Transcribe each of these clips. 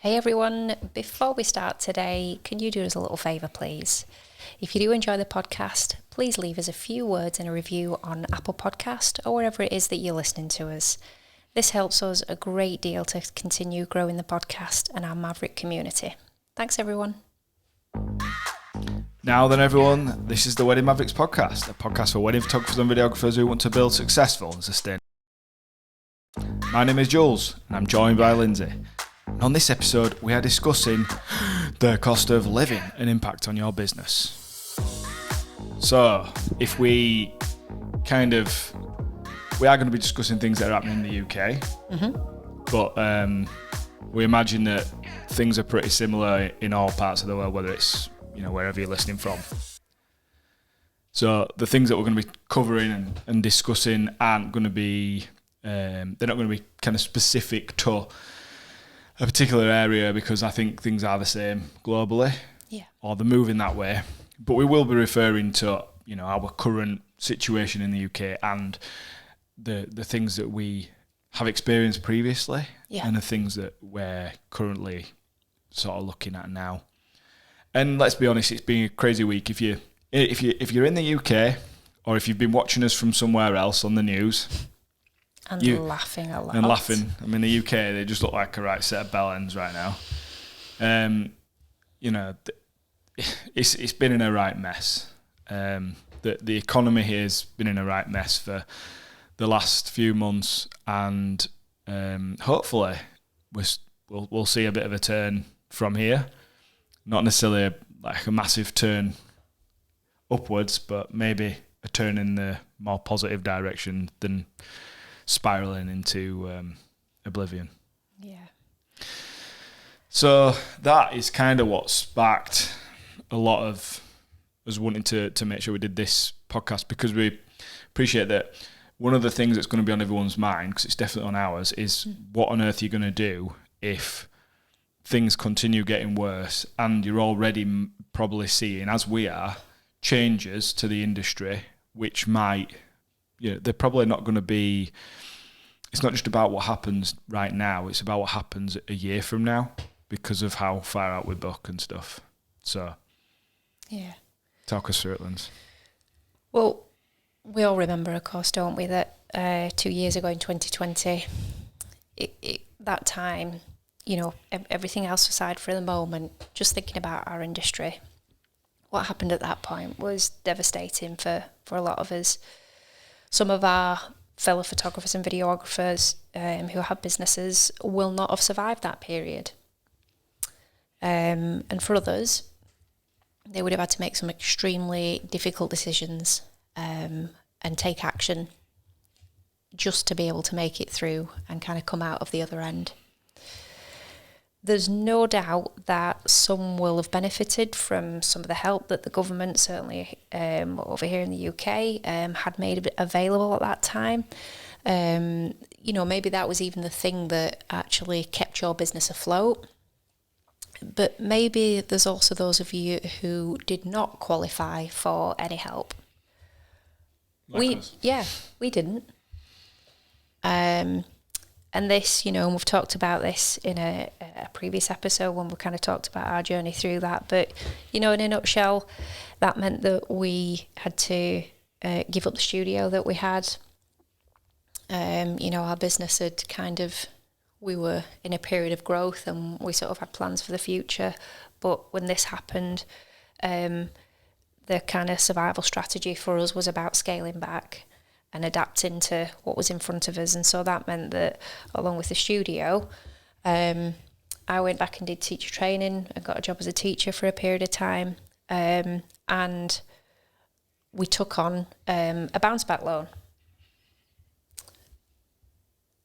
Hey everyone, before we start today, can you do us a little favour please? If you do enjoy the podcast, please leave us a few words and a review on Apple Podcast or wherever it is that you're listening to us. This helps us a great deal to continue growing the podcast and our Maverick community. Thanks everyone. Now then everyone, this is the Wedding Mavericks podcast, a podcast for wedding photographers and videographers who want to build successful and sustainable. My name is Jules and I'm joined by Lindsay. And on this episode, we are discussing the cost of living and impact on your business. So, if we are going to be discussing things that are happening in the UK, but we imagine that things are pretty similar in all parts of the world, whether it's, wherever you're listening from. So, the things that we're going to be covering and discussing aren't going to be, they're not going to be kind of specific to a particular area, because I think things are the same globally, or they're moving that way. But we will be referring to, our current situation in the UK and the things that we have experienced previously, and the things that we're currently sort of looking at now. And let's be honest, it's been a crazy week. If you're in the UK, or if you've been watching us from somewhere else on the news. And laughing a lot. And laughing. I mean, the UK, they just look like a right set of bellends right now. It's been in a right mess. The economy here has been in a right mess for the last few months, and hopefully we'll see a bit of a turn from here. Not necessarily like a massive turn upwards, but maybe a turn in the more positive direction than spiraling into oblivion. Yeah. So that is kind of what sparked a lot of us wanting to make sure we did this podcast, because we appreciate that one of the things that's going to be on everyone's mind, because it's definitely on ours, is what on earth you're going to do if things continue getting worse and you're already probably seeing, as we are, changes to the industry which might... they're probably not going to be... It's not just about what happens right now, it's about what happens a year from now, because of how far out we book and stuff. So, talk us through it, Linz. Well, we all remember, of course, don't we, that 2 years ago in 2020, that time, everything else aside for the moment, just thinking about our industry, what happened at that point was devastating for a lot of us. Some of our fellow photographers and videographers who have businesses will not have survived that period. And for others, they would have had to make some extremely difficult decisions and take action just to be able to make it through and kind of come out of the other end. There's no doubt that some will have benefited from some of the help that the government, certainly over here in the UK, had made available at that time. Maybe that was even the thing that actually kept your business afloat. But maybe there's also those of you who did not qualify for any help. We didn't. And this, we've talked about this in a previous episode when we kind of talked about our journey through that. But, in a nutshell, that meant that we had to give up the studio that we had. Our business had we were in a period of growth and we sort of had plans for the future. But when this happened, the kind of survival strategy for us was about scaling back and adapting to what was in front of us. And so that meant that, along with the studio, I went back and did teacher training and got a job as a teacher for a period of time. And we took on a bounce back loan.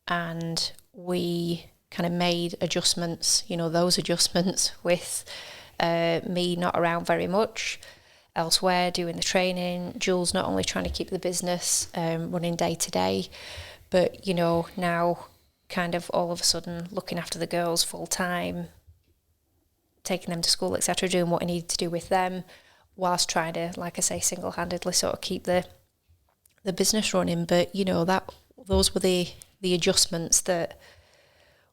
And we kind of made adjustments, those adjustments with me not around very much, elsewhere doing the training, Jules not only trying to keep the business running day to day, but now kind of all of a sudden looking after the girls full time, taking them to school, etc., doing what I needed to do with them, whilst trying to, like I say, single-handedly sort of keep the business running. But those were the adjustments that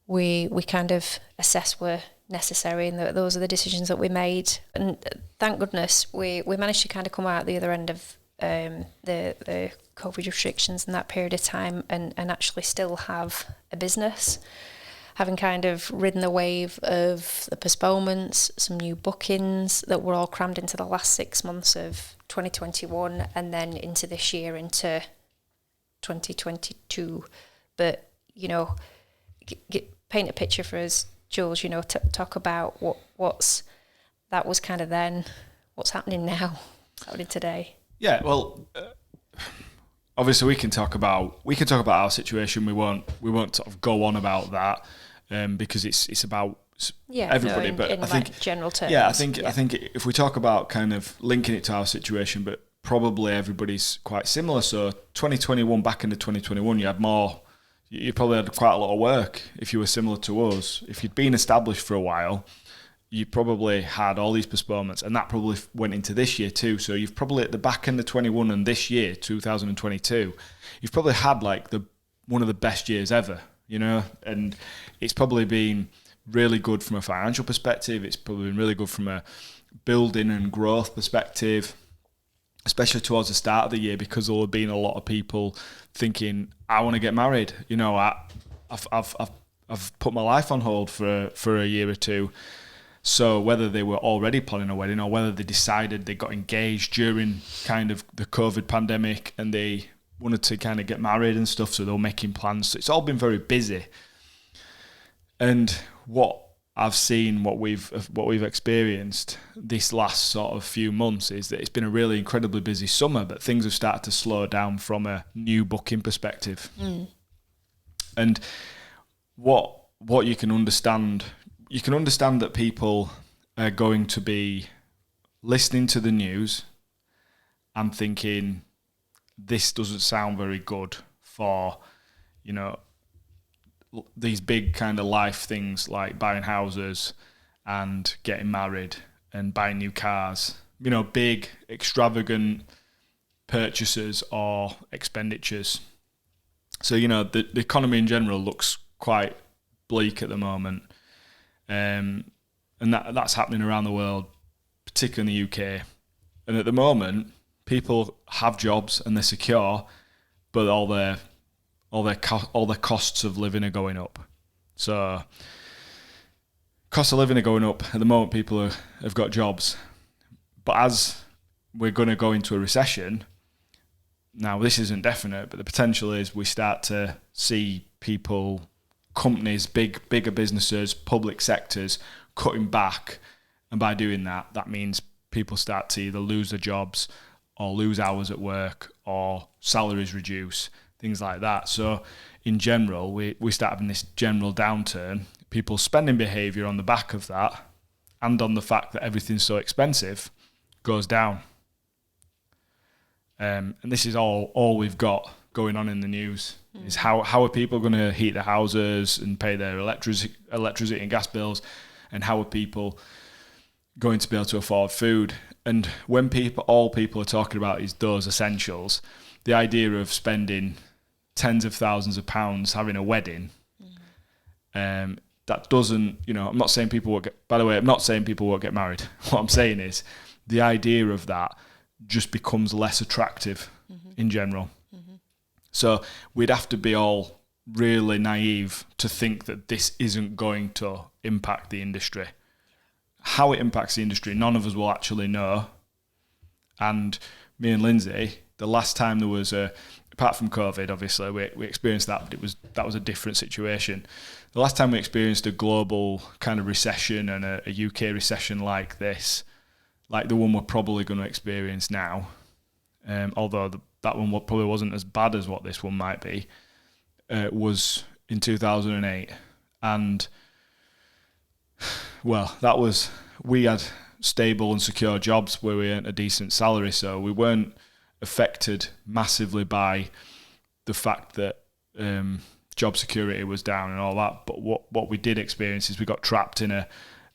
we kind of assessed were necessary, and those are the decisions that we made. And thank goodness we managed to kind of come out the other end of the COVID restrictions in that period of time, and actually still have a business, having kind of ridden the wave of the postponements, some new bookings that were all crammed into the last 6 months of 2021, and then into this year, into 2022. But, you know, paint a picture for us, Jules, you know, talk about that was kind of then, what's happening now, what's happening today. Yeah, well, obviously we can talk about our situation. We won't sort of go on about that because it's about everybody. No, but in I think general terms. Yeah, I think if we talk about kind of linking it to our situation, but probably everybody's quite similar. So 2021, back into 2021, you probably had quite a lot of work if you were similar to us. If you'd been established for a while, you probably had all these postponements, and that probably went into this year too. So you've probably at the back end of 21 and this year, 2022, you've probably had like one of the best years ever, you know, and it's probably been really good from a financial perspective. It's probably been really good from a building and growth perspective, especially towards the start of the year, because there have been a lot of people thinking, I want to get married. You know, I've put my life on hold for a year or two. So whether they were already planning a wedding or whether they decided they got engaged during kind of the COVID pandemic and they wanted to kind of get married and stuff, so they were making plans. So it's all been very busy. And what I've seen, what we've experienced this last sort of few months is that it's been a really incredibly busy summer, but things have started to slow down from a new booking perspective. And what you can understand that people are going to be listening to the news and thinking, this doesn't sound very good for, you know, these big kind of life things like buying houses and getting married and buying new cars, you know, big extravagant purchases or expenditures. So, you know, the economy in general looks quite bleak at the moment. And that's happening around the world, particularly in the UK. And at the moment, people have jobs and they're secure, but all their costs of living are going up. So costs of living are going up. At the moment, people have got jobs. But as we're going to go into a recession, now this isn't definite, but the potential is we start to see people, companies, bigger businesses, public sectors cutting back. And by doing that, that means people start to either lose their jobs or lose hours at work or salaries reduce, things like that. So in general, we start having this general downturn. People's spending behaviour on the back of that and on the fact that everything's so expensive goes down. And this is all we've got going on in the news, is how are people going to heat their houses and pay their electricity and gas bills, and how are people going to be able to afford food. And when all people are talking about is those essentials, the idea of spending tens of thousands of pounds having a wedding, that doesn't, you know, I'm not saying people won't get married. What I'm saying is the idea of that just becomes less attractive in general. So we'd have to be all really naive to think that this isn't going to impact the industry. How it impacts the industry, none of us will actually know. And me and Lindsay, the last time there was apart from COVID, obviously, we experienced that, but that was a different situation. The last time we experienced a global kind of recession and a UK recession like this, like the one we're probably going to experience now, although that one probably wasn't as bad as what this one might be, was in 2008. And, well, we had stable and secure jobs where we earned a decent salary, so we weren't affected massively by the fact that job security was down and all that. But what we did experience is we got trapped in a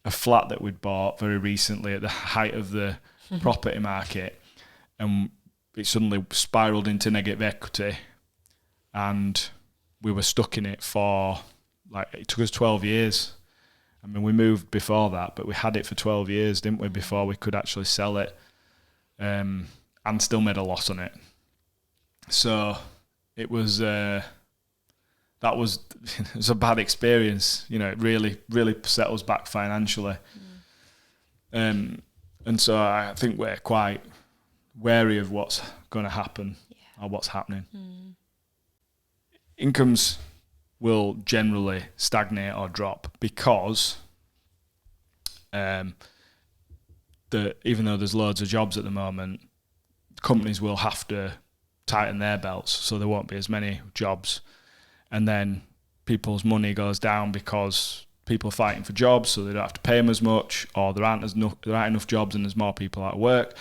flat that we'd bought very recently at the height of the property market, and it suddenly spiraled into negative equity, and we were stuck in it for, like, it took us 12 years I mean, we moved before that, but we had it for 12 years, didn't we, before we could actually sell it, and still made a loss on it. So it was it was a bad experience. You know, it really set us back financially. And so I think we're quite wary of what's going to happen or what's happening. Incomes will generally stagnate or drop because even though there's loads of jobs at the moment, companies will have to tighten their belts, so there won't be as many jobs, and then people's money goes down because people are fighting for jobs, so they don't have to pay them as much, or there aren't enough jobs and there's more people out of work.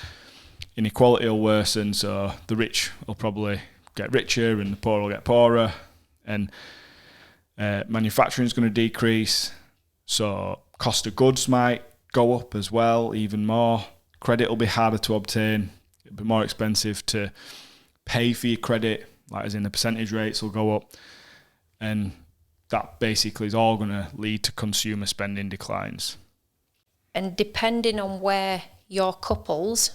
Inequality will worsen, so the rich will probably get richer and the poor will get poorer, and manufacturing is going to decrease, so cost of goods might go up as well, even more. Credit will be harder to obtain. It'll be more expensive to pay for your credit, like as in the percentage rates will go up, and that basically is all going to lead to consumer spending declines. And depending on where your couples,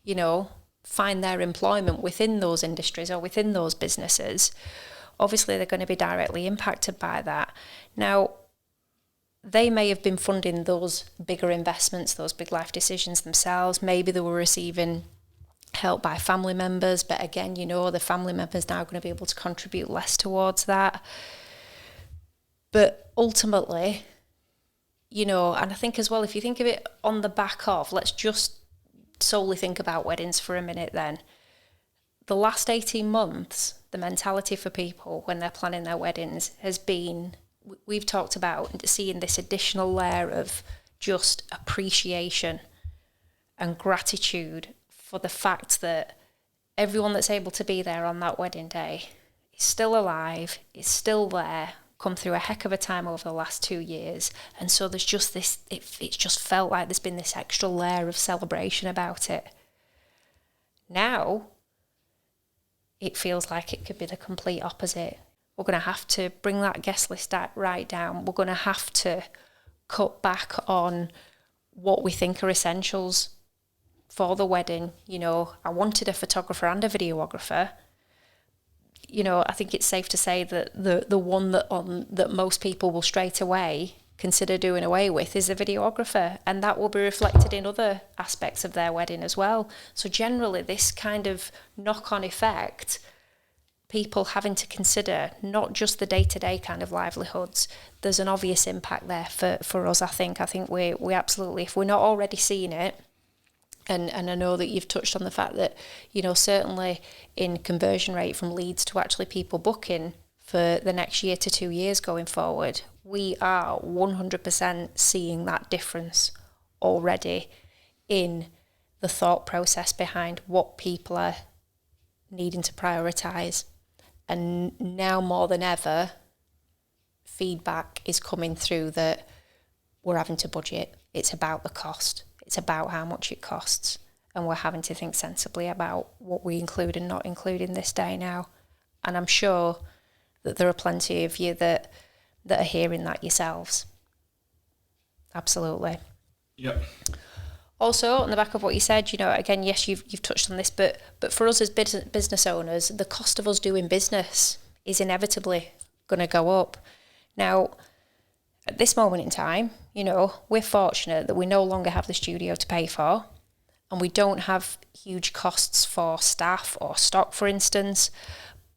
you know, find their employment within those industries or within those businesses, obviously they're going to be directly impacted by that. Now, they may have been funding those bigger investments, those big life decisions themselves. Maybe they were receiving help by family members, but again, you know, the family members now are going to be able to contribute less towards that. But ultimately, you know, and I think as well, if you think of it on the back of, let's just solely think about weddings for a minute then. The last 18 months, the mentality for people when they're planning their weddings has been, we've talked about seeing this additional layer of just appreciation and gratitude for the fact that everyone that's able to be there on that wedding day is still alive, is still there, come through a heck of a time over the last 2 years. And so there's just this, it's just felt like there's been this extra layer of celebration about it. Now, it feels like it could be the complete opposite. We're going to have to bring that guest list right down. We're going to have to cut back on what we think are essentials for the wedding. You know, I wanted a photographer and a videographer. You know, I think it's safe to say that the one that most people will straight away consider doing away with is a videographer, and that will be reflected in other aspects of their wedding as well. So generally, this kind of knock-on effect, people having to consider not just the day-to-day kind of livelihoods, there's an obvious impact there for us, I think. I think we absolutely, if we're not already seeing it, and I know that you've touched on the fact that, you know, certainly in conversion rate from leads to actually people booking for the next year to 2 years going forward, we are 100% seeing that difference already in the thought process behind what people are needing to prioritise. And now more than ever, feedback is coming through that we're having to budget. It's about the cost. It's about how much it costs. And we're having to think sensibly about what we include and not include in this day now. And I'm sure that there are plenty of you that are hearing that yourselves. Absolutely. Yep. Also, on the back of what you said, you know, again, yes, you've touched on this, but for us as business owners, the cost of us doing business is inevitably going to go up. Now, at this moment in time, you know, we're fortunate that we no longer have the studio to pay for, and we don't have huge costs for staff or stock, for instance.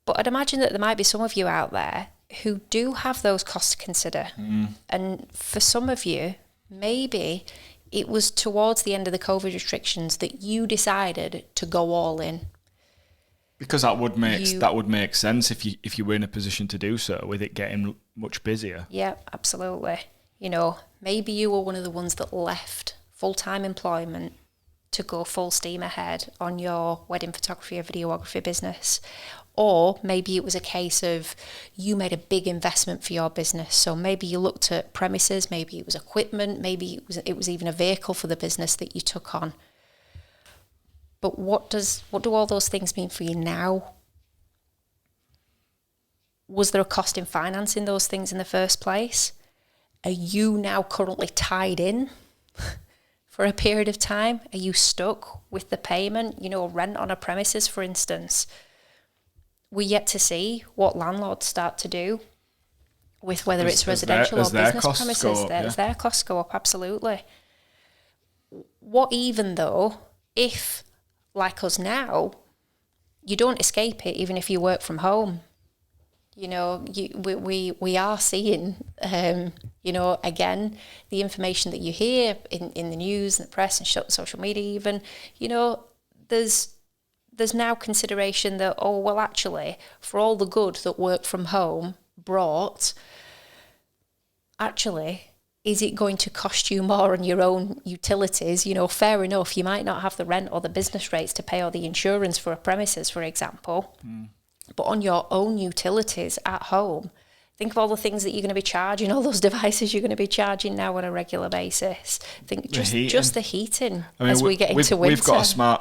But I'd imagine that there might be some of you out there who do have those costs to consider. And for some of you, maybe it was towards the end of the COVID restrictions that you decided to go all in. Because that would make sense if you were in a position to do so, with it getting much busier. Yeah, absolutely. You know, maybe you were one of the ones that left full-time employment to go full steam ahead on your wedding photography or videography business. Or maybe it was a case of you made a big investment for your business. So maybe you looked at premises, maybe it was equipment, maybe it was even a vehicle for the business that you took on. But what do all those things mean for you now? Was there a cost in financing those things in the first place? Are you now currently tied in for a period of time? Are you stuck with the payment? You know, rent on a premises, for instance. We're yet to see what landlords start to do with whether it's residential or business premises. As their costs go up, absolutely. What even though, if, like us now, you don't escape it even if you work from home. You know, we are seeing, you know, again, the information that you hear in the news and the press and social media even, you know, there's now consideration that, oh, well, actually, for all the good that work from home brought, actually, is it going to cost you more on your own utilities? You know, fair enough, you might not have the rent or the business rates to pay or the insurance for a premises, for example. But on your own utilities at home, think of all the things that you're going to be charging, all those devices you're going to be charging now on a regular basis. Think just the heating. I mean, as we get into winter.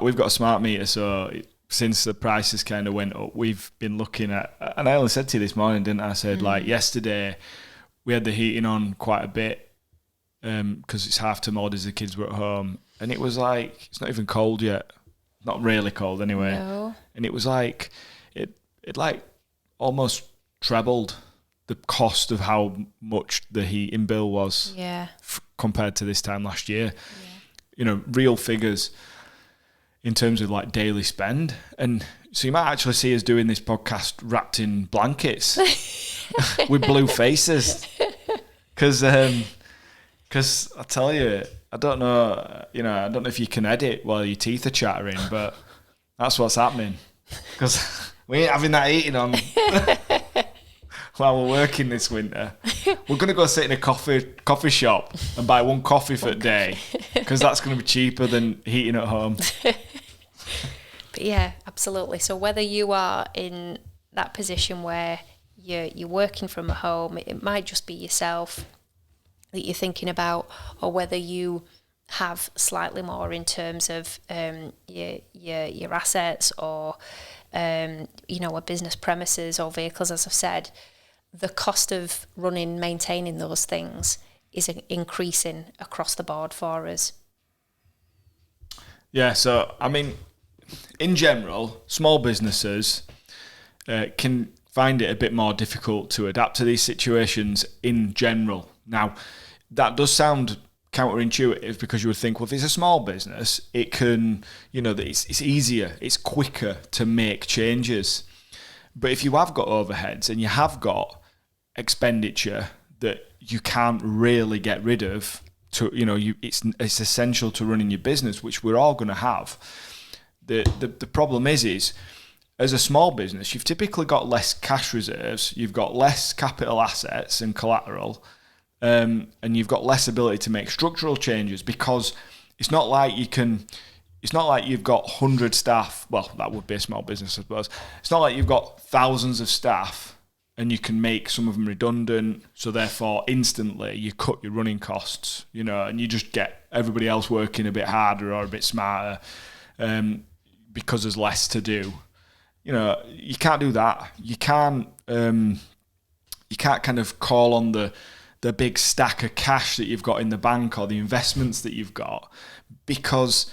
We've got a smart meter, so since the prices kind of went up, we've been looking at, and I only said to you this morning, didn't I? I said, like, yesterday we had the heating on quite a bit, because it's half term holidays, the kids were at home, and it was like, it's not even cold yet, not really cold anyway. No. And it was like, it like almost trebled the cost of how much the heating bill was compared to this time last year. You know, real figures in terms of like daily spend. And so you might actually see us doing this podcast wrapped in blankets with blue faces, because I tell you, I don't know if you can edit while your teeth are chattering, but that's what's happening, because we ain't having that heating on while we're working this winter. We're going to go sit in a coffee shop and buy one coffee for a day, because that's going to be cheaper than heating at home. But yeah, absolutely. So whether you are in that position where you're working from home, it might just be yourself that you're thinking about, or whether you have slightly more in terms of your assets, or you know, a business premises or vehicles, as I've said, the cost of maintaining those things is increasing across the board for us. Yeah, so I mean, in general, small businesses can find it a bit more difficult to adapt to these situations in general. Now, that does sound counterintuitive, because you would think, well, if it's a small business, it can, you know, it's easier, it's quicker to make changes. But if you have got overheads and you have got expenditure that you can't really get rid of, to, you know, it's essential to running your business, which we're all going to have. The problem is as a small business, you've typically got less cash reserves, you've got less capital assets and collateral, and you've got less ability to make structural changes, because it's not like you've got 100 staff. Well, that would be a small business, I suppose. It's not like you've got thousands of staff and you can make some of them redundant, so therefore instantly you cut your running costs, you know, and you just get everybody else working a bit harder or a bit smarter, because there's less to do. You know, you can't do that. You can't kind of call on the big stack of cash that you've got in the bank or the investments that you've got, because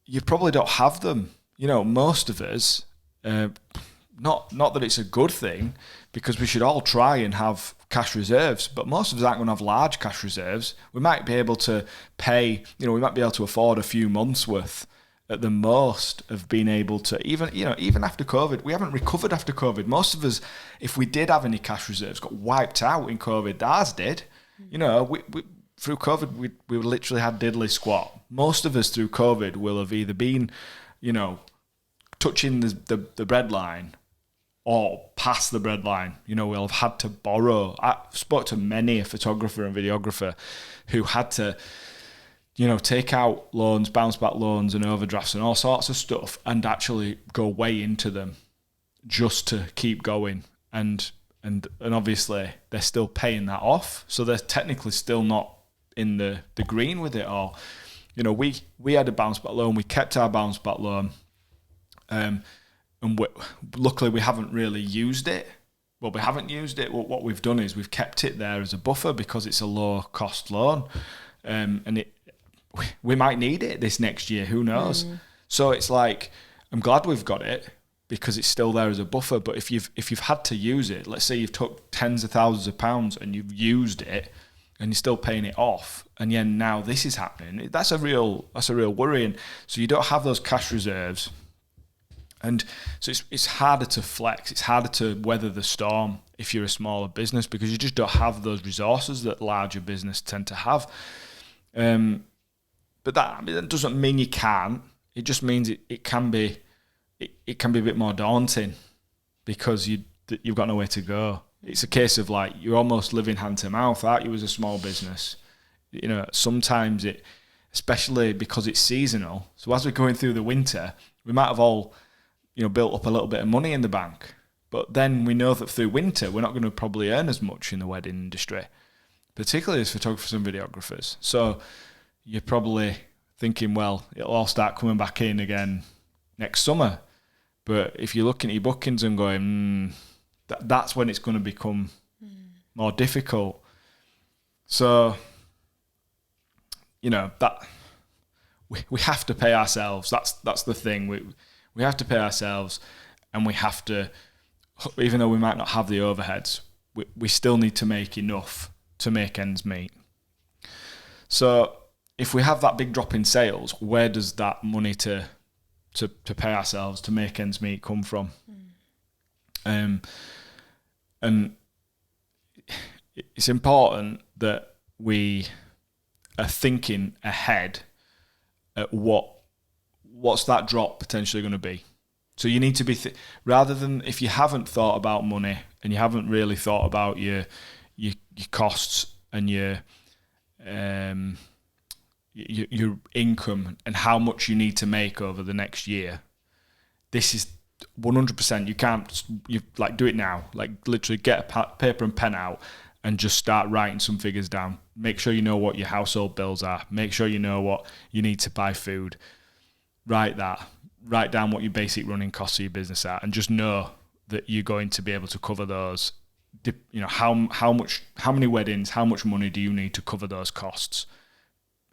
you probably don't have them. You know, most of us, not that it's a good thing, because we should all try and have cash reserves, but most of us aren't going to have large cash reserves. We might be able to pay, you know, we might be able to afford a few months worth at the most of being able to, even after COVID. We haven't recovered after COVID. Most of us, if we did have any cash reserves, got wiped out in COVID. Ours did. You know, we through COVID, we literally had diddly squat. Most of us through COVID will have either been, you know, touching the breadline or past the breadline. You know, we'll have had to borrow. I spoke to many a photographer and videographer who had to, you know, take out loans, bounce back loans and overdrafts and all sorts of stuff, and actually go way into them just to keep going. And obviously they're still paying that off, so they're technically still not in the green with it all. You know, we had a bounce back loan, we kept our bounce back loan, and luckily we haven't really used it. well, we haven't used it. What we've done is we've kept it there as a buffer because it's a low cost loan, and we might need it this next year. Who knows? So it's like, I'm glad we've got it because it's still there as a buffer. But if you've had to use it, let's say you've took tens of thousands of pounds and you've used it, and you're still paying it off, and now this is happening. That's a real worry. And so you don't have those cash reserves, and so it's harder to flex. It's harder to weather the storm if you're a smaller business because you just don't have those resources that larger business tend to have. But that doesn't mean you can't. It just means it can be a bit more daunting because you've got nowhere to go. It's a case of like you're almost living hand to mouth, aren't you, as a small business? Sometimes especially because it's seasonal. So as we're going through the winter, we might have all, built up a little bit of money in the bank. But then we know that through winter, we're not going to probably earn as much in the wedding industry, particularly as photographers and videographers. So you're probably thinking, well, it'll all start coming back in again next summer. But if you're looking at your bookings and going, that's when it's going to become more difficult. So, that we have to pay ourselves. That's the thing. We have to pay ourselves, and we have to, even though we might not have the overheads, we still need to make enough to make ends meet. So if we have that big drop in sales, where does that money to pay ourselves, to make ends meet, come from? And it's important that we are thinking ahead at what's that drop potentially going to be. So you need to be rather than, if you haven't thought about money and you haven't really thought about your costs and your income and how much you need to make over the next year, this is 100%. You do it now. Like literally get a paper and pen out and just start writing some figures down. Make sure you know what your household bills are. Make sure you know what you need to buy food. Write down what your basic running costs of your business are, and just know that you're going to be able to cover those. How many weddings, how much money do you need to cover those costs?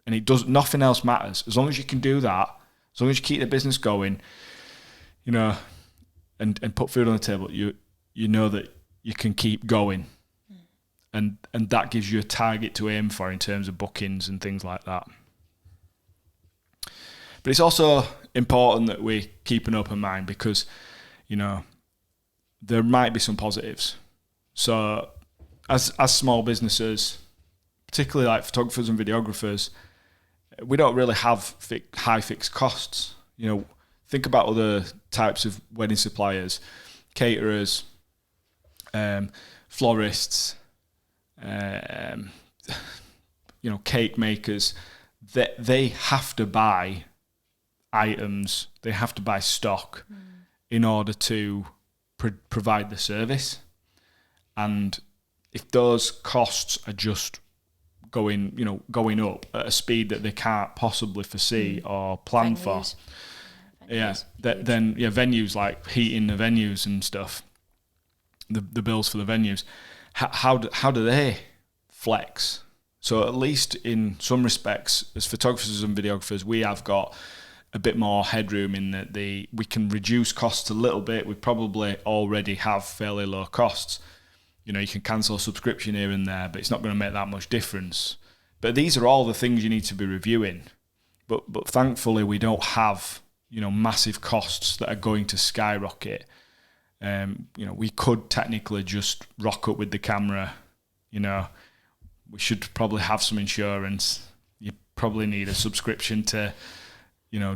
And nothing else matters. As long as you can do that, as long as you keep the business going, and put food on the table, you know that you can keep going. And that gives you a target to aim for in terms of bookings and things like that. But it's also important that we keep an open mind because, there might be some positives. So as small businesses, particularly like photographers and videographers, we don't really have high fixed costs. Think about other types of wedding suppliers, caterers, florists, cake makers. They have to buy items, they have to buy stock in order to provide the service. And if those costs are just going up at a speed that they can't possibly foresee or plan for, venues like heating the venues and stuff, the bills for the venues, how do they flex? So at least in some respects, as photographers and videographers, we have got a bit more headroom in that we can reduce costs a little bit. We probably already have fairly low costs. You can cancel a subscription here and there, but it's not going to make that much difference. But these are all the things you need to be reviewing. But thankfully, we don't have massive costs that are going to skyrocket. We could technically just rock up with the camera. We should probably have some insurance. You probably need a subscription to,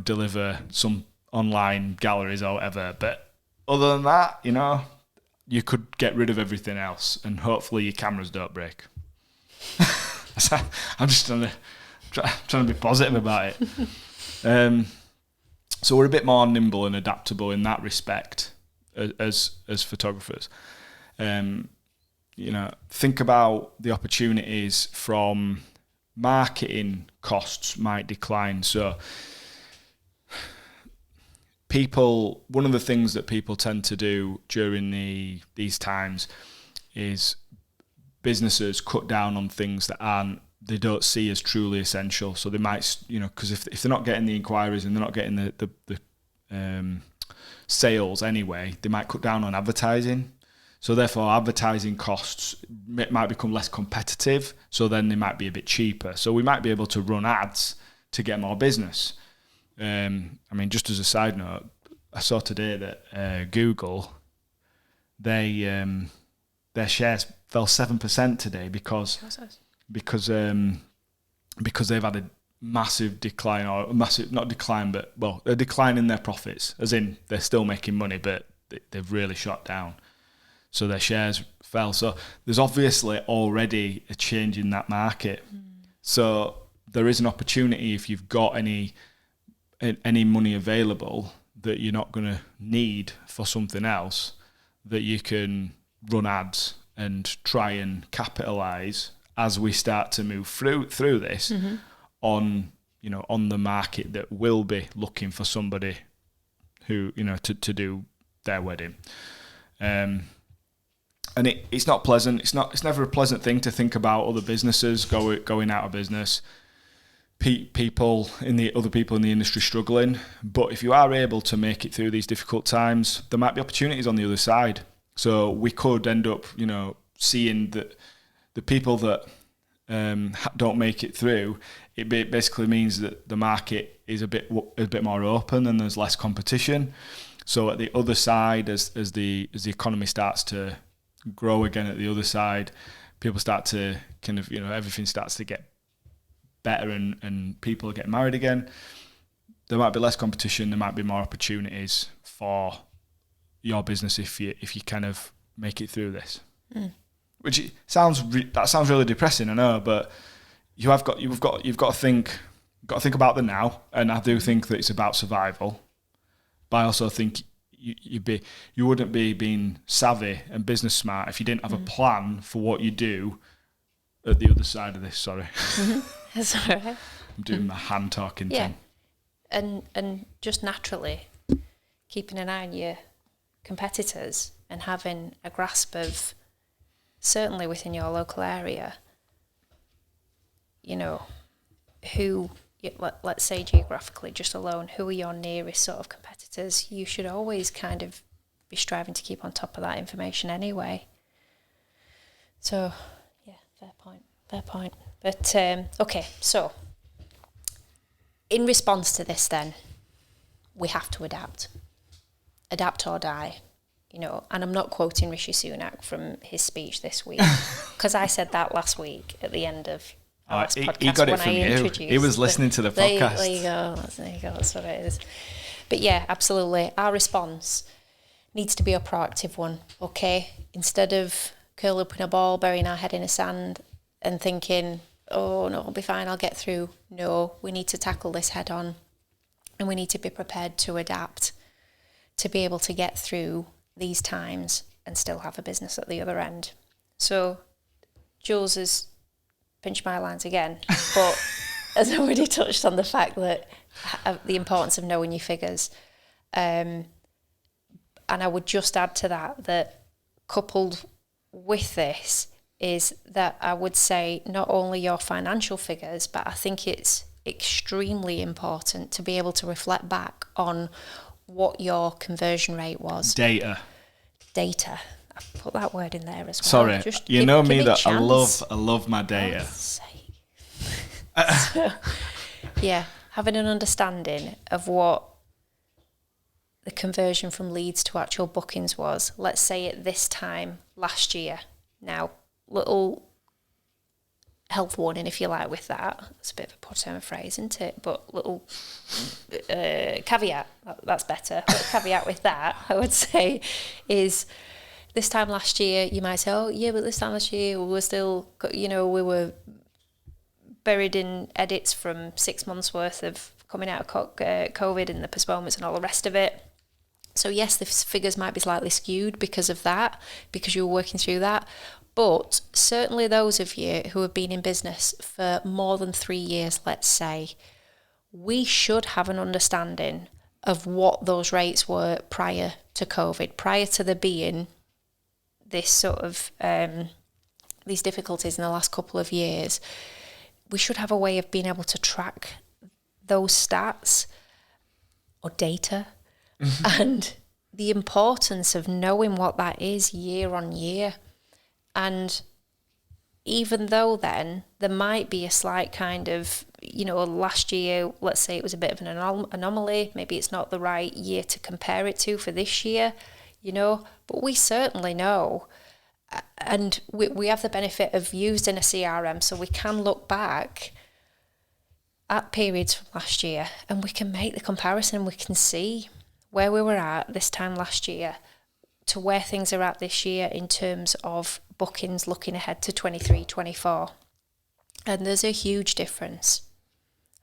deliver some online galleries or whatever. But other than that, you could get rid of everything else, and hopefully your cameras don't break. I'm just trying to be positive about it. So we're a bit more nimble and adaptable in that respect as photographers. Think about the opportunities from marketing costs might decline. So one of the things that people tend to do during these times is businesses cut down on things that they don't see as truly essential. So they might, because if they're not getting the inquiries and they're not getting the sales anyway, they might cut down on advertising. So therefore, advertising costs might become less competitive. So then they might be a bit cheaper. So we might be able to run ads to get more business. Just as a side note, I saw today that Google, their shares fell 7% today because they've had a massive decline, or not decline, but a decline in their profits. As in, they're still making money, but they've really shot down. So their shares fell. So there's obviously already a change in that market. So there is an opportunity if you've got any money available that you're not going to need for something else, that you can run ads and try and capitalise as we start to move through this on the market that will be looking for somebody who to do their wedding. And it's not pleasant. It's never a pleasant thing to think about other businesses going out of business. Other people in the industry struggling. But if you are able to make it through these difficult times, there might be opportunities on the other side. So we could end up, seeing that the people that don't make it through, it basically means that the market is a bit more open and there's less competition. So at the other side, as the economy starts to grow again, at the other side, people start to kind of, everything starts to get better and people get married again. There might be less competition. There might be more opportunities for your business if you kind of make it through this. Which sounds really depressing, I know, but you've got to think about the now, and I do think that it's about survival. But I also think you wouldn't be being savvy and business smart if you didn't have a plan for what you do at the other side of this. Sorry, that's all right. I'm doing my hand talking thing. And just naturally keeping an eye on your competitors and having a grasp of, certainly within your local area, who, let's say geographically just alone, who are your nearest sort of competitors. You should always kind of be striving to keep on top of that information anyway. So, yeah, fair point. But, okay, so in response to this then, we have to adapt or die. And I'm not quoting Rishi Sunak from his speech this week, because I said that last week at the end of our last podcast. He got it from you. He was listening to the podcast. There you go. That's what it is. But yeah, absolutely. Our response needs to be a proactive one, okay? Instead of curl up in a ball, burying our head in the sand and thinking, oh, no, I'll be fine, I'll get through. No, we need to tackle this head on, and we need to be prepared to adapt to be able to get through these times and still have a business at the other end. So Jules has pinched my lines again, but as I already touched on the fact that the importance of knowing your figures, and I would just add to that coupled with this is that I would say not only your financial figures, but I think it's extremely important to be able to reflect back on what your conversion rate was. Data. I put that word in there as well. Sorry, you know me that I love my data. So, yeah, having an understanding of what the conversion from leads to actual bookings was. Let's say at this time last year. Now, little health warning, if you like, with that. It's a bit of a poor term of phrase, isn't it? But little caveat, that's better. Little caveat with that, I would say, is this time last year, you might say, oh, yeah, but this time last year, we were still, we were buried in edits from 6 months worth of coming out of COVID and the postponements and all the rest of it. So yes, the figures might be slightly skewed because of that, because you were working through that. But certainly those of you who have been in business for more than 3 years, let's say, we should have an understanding of what those rates were prior to COVID, prior to there being this sort of these difficulties in the last couple of years. We should have a way of being able to track those stats or data and the importance of knowing what that is year on year. And even though then there might be a slight kind of, last year, let's say it was a bit of an anomaly, maybe it's not the right year to compare it to for this year, but we certainly know. And we have the benefit of using a CRM, so we can look back at periods from last year and we can make the comparison. We can see where we were at this time last year to where things are at this year in terms of bookings looking ahead to 23, 24. And there's a huge difference.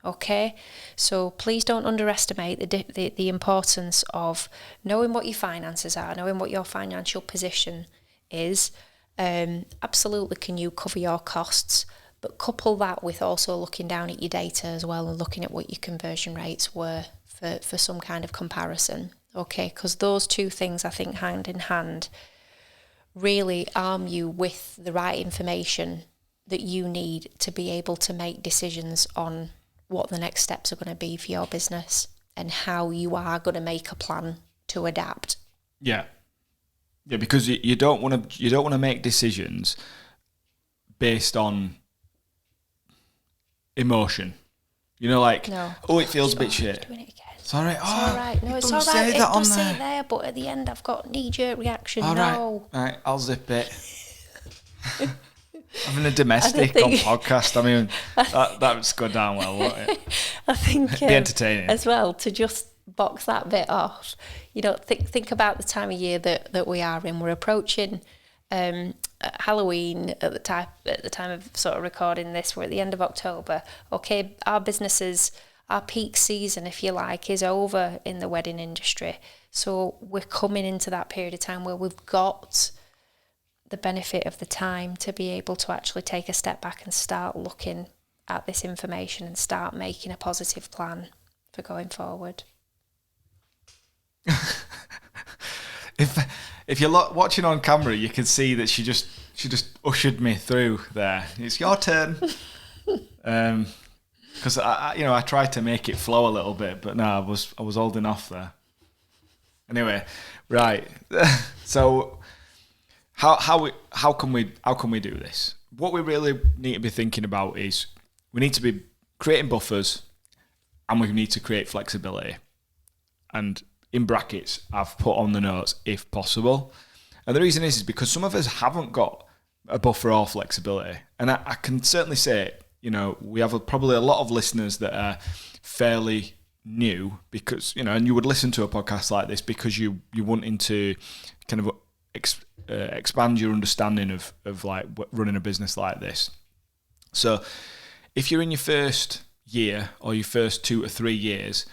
Okay, so please don't underestimate the importance of knowing what your finances are, knowing what your financial position is. Absolutely, can you cover your costs? But couple that with also looking down at your data as well and looking at what your conversion rates were for some kind of comparison. Okay, because those two things, I think, hand in hand, really arm you with the right information that you need to be able to make decisions on what the next steps are going to be for your business and how you are going to make a plan to adapt. Yeah, because you don't want to make decisions based on emotion. No. It feels a bit shit. Doing it again. It's all right. It's all right. No, it's all right. It does say it there, but at the end I've got knee-jerk reaction. All no. Right, I'll zip it. Having a domestic on podcast, I mean, that's go down well, won't it? I think be entertaining as well, to just box that bit off. Think about the time of year that we are in. We're approaching Halloween at the time of sort of recording this. We're at the end of October. Okay, our businesses, our peak season, if you like, is over in the wedding industry. So we're coming into that period of time where we've got the benefit of the time to be able to actually take a step back and start looking at this information and start making a positive plan for going forward. If you're watching on camera, you can see that she just ushered me through there. It's your turn. Because I tried to make it flow a little bit, but no, I was holding off there. Anyway, right. So how can we do this? What we really need to be thinking about is we need to be creating buffers, and we need to create flexibility. And in brackets, I've put on the notes, if possible. And the reason is because some of us haven't got a buffer or flexibility. And I can certainly say, we have probably a lot of listeners that are fairly new because, and you would listen to a podcast like this because you're wanting to kind of expand your understanding of like running a business like this. So if you're in your first year or your first 2 or 3 years,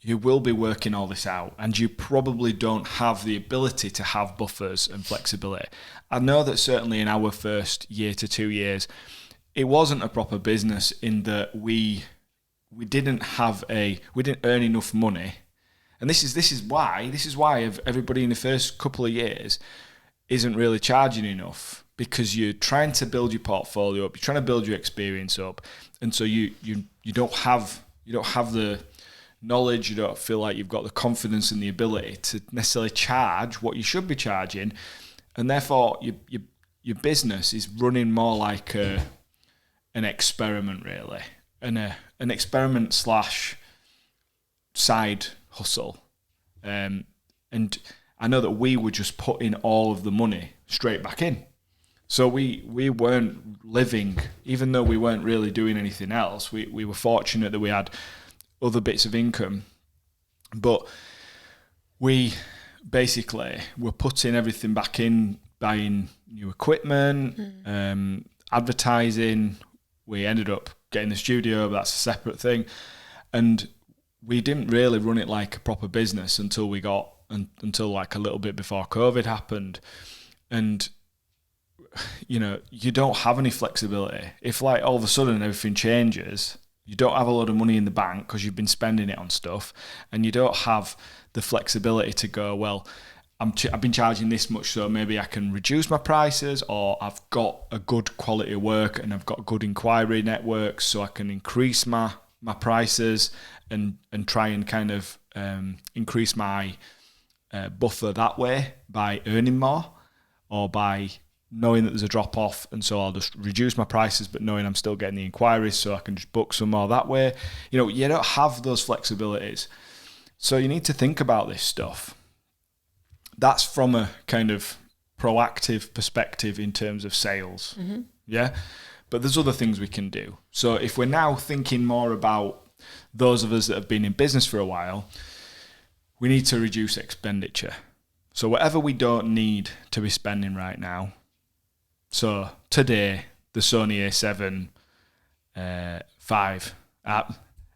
you will be working all this out, and you probably don't have the ability to have buffers and flexibility. I know that certainly in our first year to 2 years, it wasn't a proper business in that we didn't earn enough money. And this is why everybody in the first couple of years isn't really charging enough, because you're trying to build your portfolio up, you're trying to build your experience up, and so you don't have the knowledge, you don't feel like you've got the confidence and the ability to necessarily charge what you should be charging, and therefore your business is running more like an experiment, really, and an experiment / side hustle. And I know that we were just putting all of the money straight back in. So we weren't living, even though we weren't really doing anything else. We were fortunate that we had other bits of income, but we basically were putting everything back in, buying new equipment, advertising. We ended up getting the studio, but that's a separate thing. And we didn't really run it like a proper business until like a little bit before COVID happened. And you don't have any flexibility. If like all of a sudden everything changes, You don't have a lot of money in the bank because you've been spending it on stuff, and you don't have the flexibility to go, well, I've been charging this much, so maybe I can reduce my prices, or I've got a good quality of work and I've got good inquiry networks, so I can increase my prices and try and kind of increase my buffer that way by earning more, or by knowing that there's a drop off, and so I'll just reduce my prices but knowing I'm still getting the inquiries, so I can just book some more that way. You don't have those flexibilities, so you need to think about this stuff. That's from a kind of proactive perspective in terms of sales. Mm-hmm. Yeah. But there's other things we can do. So if we're now thinking more about those of us that have been in business for a while, we need to reduce expenditure. So whatever we don't need to be spending right now. So today, the Sony A7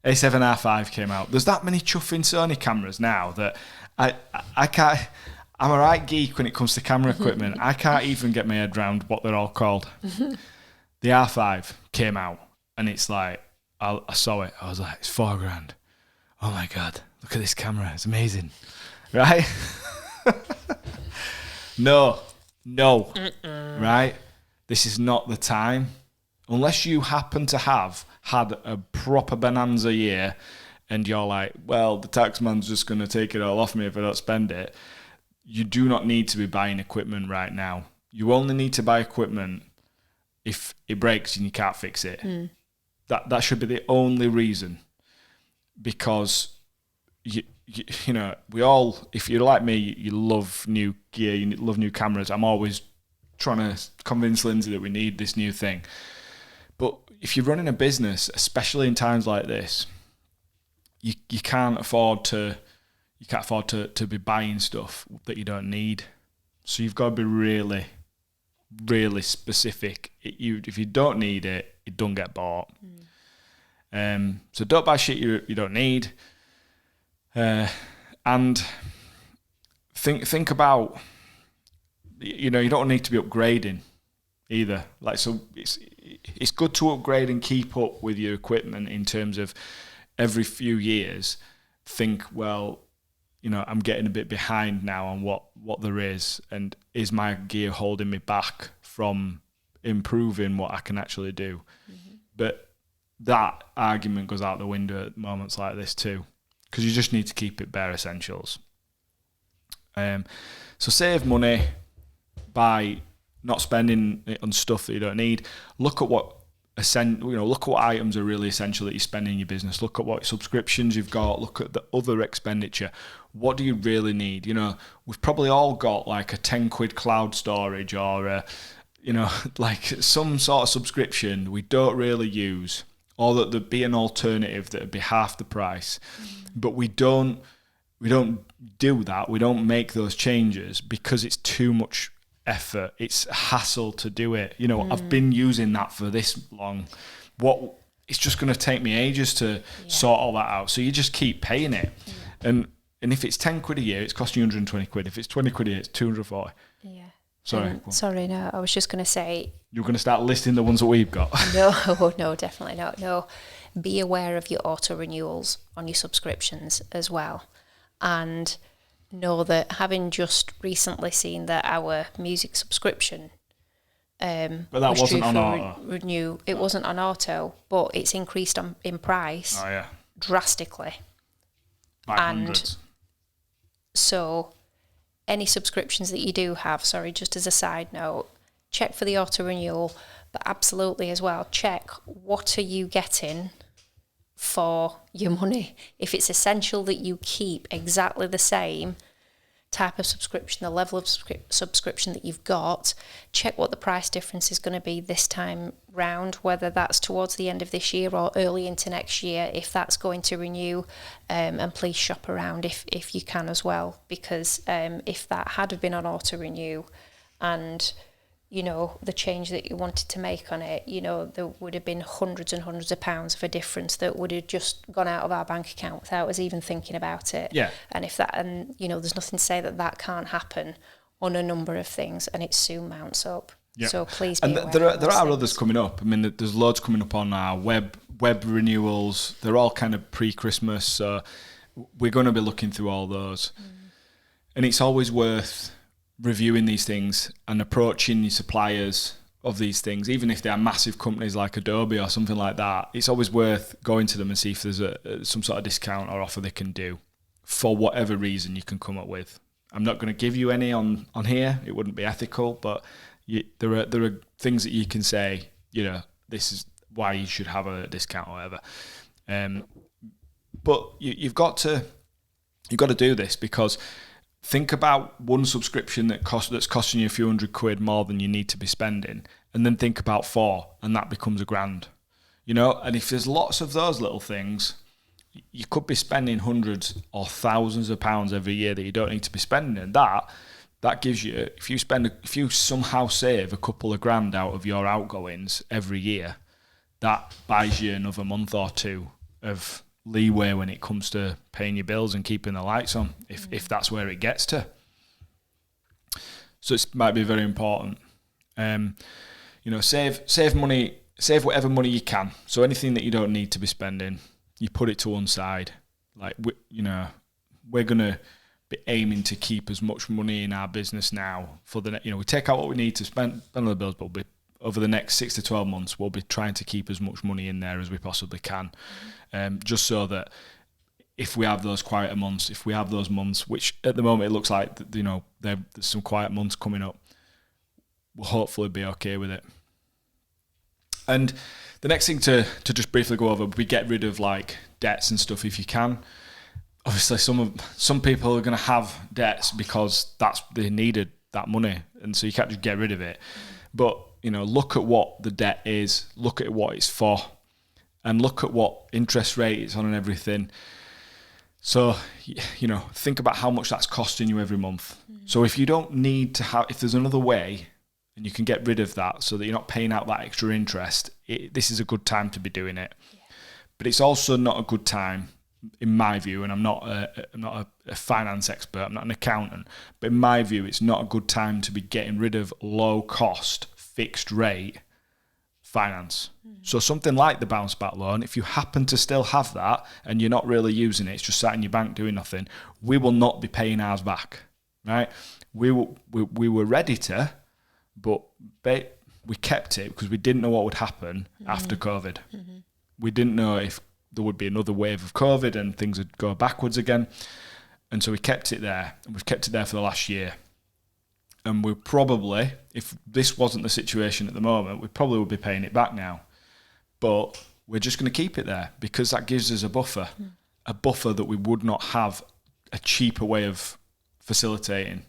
A7R5 came out. There's that many chuffing Sony cameras now that I can't... I'm a right geek when it comes to camera equipment. I can't even get my head around what they're all called. The R5 came out, and it's like, I saw it. I was like, it's $4,000. Oh my God, look at this camera. It's amazing. Right? No. Right? This is not the time. Unless you happen to have had a proper bonanza year and you're like, well, the taxman's just going to take it all off me if I don't spend it. You do not need to be buying equipment right now. You only need to buy equipment if it breaks and you can't fix it. Mm. That should be the only reason. Because, you know, we all, if you're like me, you love new gear, you love new cameras. I'm always trying to convince Lindsay that we need this new thing. But if you're running a business, especially in times like this, you can't afford to... You can't afford to be buying stuff that you don't need. So you've got to be really, really specific. If you don't need it, it don't get bought. So don't buy shit you don't need. And think about, you don't need to be upgrading either. Like, so it's good to upgrade and keep up with your equipment in terms of every few years. Think, well, I'm getting a bit behind now on what there is, and is my gear holding me back from improving what I can actually do? Mm-hmm. But that argument goes out the window at moments like this too, because you just need to keep it bare essentials. So save money by not spending it on stuff that you don't need. Look at what look at what items are really essential that you spend in your business. Look at what subscriptions you've got. Look at the other expenditure. What do you really need? We've probably all got like a 10 quid cloud storage, or like some sort of subscription we don't really use, or that there'd be an alternative that would be half the price. But we don't do that. We don't make those changes because it's too much effort. It's a hassle to do it. I've been using that for this long. It's just going to take me ages to sort all that out. So you just keep paying it. And if it's 10 quid a year, it's costing you 120 quid. If it's 20 quid a year, it's 240. Yeah. Sorry, no, I was just going to say... You're going to start listing the ones that we've got. No, definitely not. No, be aware of your auto renewals on your subscriptions as well. And know that, having just recently seen that our music subscription but that wasn't on auto. Renew. It wasn't on auto, but it's increased in price drastically. By hundreds. So any subscriptions that you do have, just as a side note, check for the auto renewal, but absolutely as well, check what are you getting for your money. If it's essential that you keep exactly the same type of subscription, the level of subscription that you've got, check what the price difference is going to be this time round, whether that's towards the end of this year or early into next year, if that's going to renew, and please shop around if you can as well, because if that had been on auto renew and the change that you wanted to make on it, there would have been hundreds and hundreds of pounds of a difference that would have just gone out of our bank account without us even thinking about it. Yeah. And there's nothing to say that can't happen on a number of things, and it soon mounts up. Yeah. So please be aware. There are others coming up. I mean, there's loads coming up on our web renewals, they're all kind of pre-Christmas, so we're going to be looking through all those. And it's always worth reviewing these things and approaching your suppliers of these things, even if they are massive companies like Adobe or something like that. It's always worth going to them and see if there's some sort of discount or offer they can do for whatever reason you can come up with. I'm not going to give you any on here. It wouldn't be ethical, but there are things that you can say, this is why you should have a discount or whatever. But you've got to do this, because think about one subscription that's costing you a few £100 more than you need to be spending, and then think about 4, and that becomes £1,000. And if there's lots of those little things, you could be spending hundreds or thousands of pounds every year that you don't need to be spending. And that gives you, if you somehow save a couple of grand out of your outgoings every year, that buys you another month or two of leeway when it comes to paying your bills and keeping the lights on, if that's where it gets to. So it might be very important. Save money, save whatever money you can. So anything that you don't need to be spending, you put it to one side. Like, we're going to be aiming to keep as much money in our business now for we take out what we need to spend on the bills, but over the next 6 to 12 months, we'll be trying to keep as much money in there as we possibly can. Just so that if we have those quieter months, if we have those months, which at the moment it looks like, there's some quiet months coming up, we'll hopefully be okay with it. And the next thing to just briefly go over, we get rid of like debts and stuff if you can. Obviously, some people are going to have debts because they needed that money, and so you can't just get rid of it. But look at what the debt is, look at what it's for, and look at what interest rate it's on and everything. So think about how much that's costing you every month. So if you don't need to if there's another way, and you can get rid of that so that you're not paying out that extra interest, this is a good time to be doing it. Yeah. But it's also not a good time, in my view, and I'm not a finance expert, I'm not an accountant, but in my view, it's not a good time to be getting rid of low-cost, fixed-rate finance. So something like the bounce back loan, if you happen to still have that and you're not really using it, it's just sat in your bank doing nothing, we will not be paying ours back, right? We were ready to, but we kept it because we didn't know what would happen after COVID. We didn't know if there would be another wave of COVID and things would go backwards again. And so we kept it there, and we've kept it there for the last year. And we're probably, if this wasn't the situation at the moment, we probably would be paying it back now. But we're just going to keep it there because that gives us a buffer that we would not have a cheaper way of facilitating.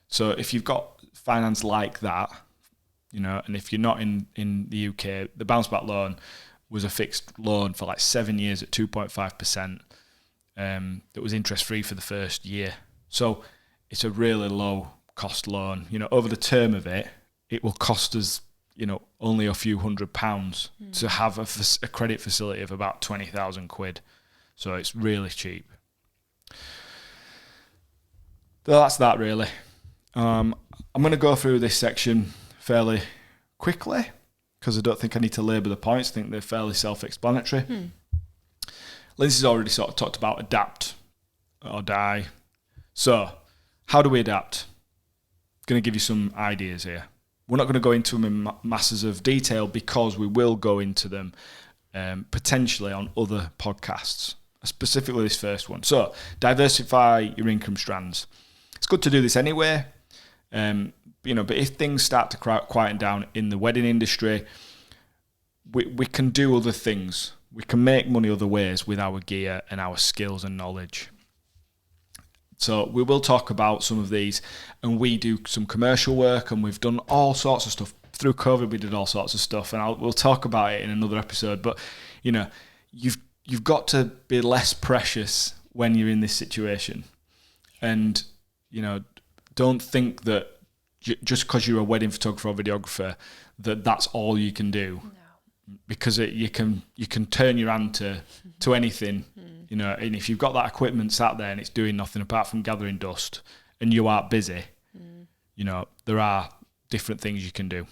So if you've got finance like that, and if you're not in the UK, the bounce back loan was a fixed loan for like 7 years at 2.5%. That was interest free for the first year. So it's a really low cost loan. Over the term of it, it will cost us, only a few £100 to have a credit facility of about £20,000. So it's really cheap. So that's that really. I'm going to go through this section fairly quickly because I don't think I need to labour the points. I think they're fairly self-explanatory. Lindsay's already sort of talked about adapt or die. So, how do we adapt? Going to give you some ideas here. We're not going to go into them in masses of detail because we will go into them potentially on other podcasts, specifically this first one. So, diversify your income strands. It's good to do this anyway. But if things start to quieten down in the wedding industry, we can do other things. We can make money other ways with our gear and our skills and knowledge. So we will talk about some of these, and we do some commercial work, and we've done all sorts of stuff. Through COVID, we did all sorts of stuff, and we'll talk about it in another episode. But, you've got to be less precious when you're in this situation. And, don't think that just because you're a wedding photographer or videographer, that's all you can do. No. Because you can turn your hand to anything, and if you've got that equipment sat there and it's doing nothing apart from gathering dust and you aren't busy, there are different things you can do.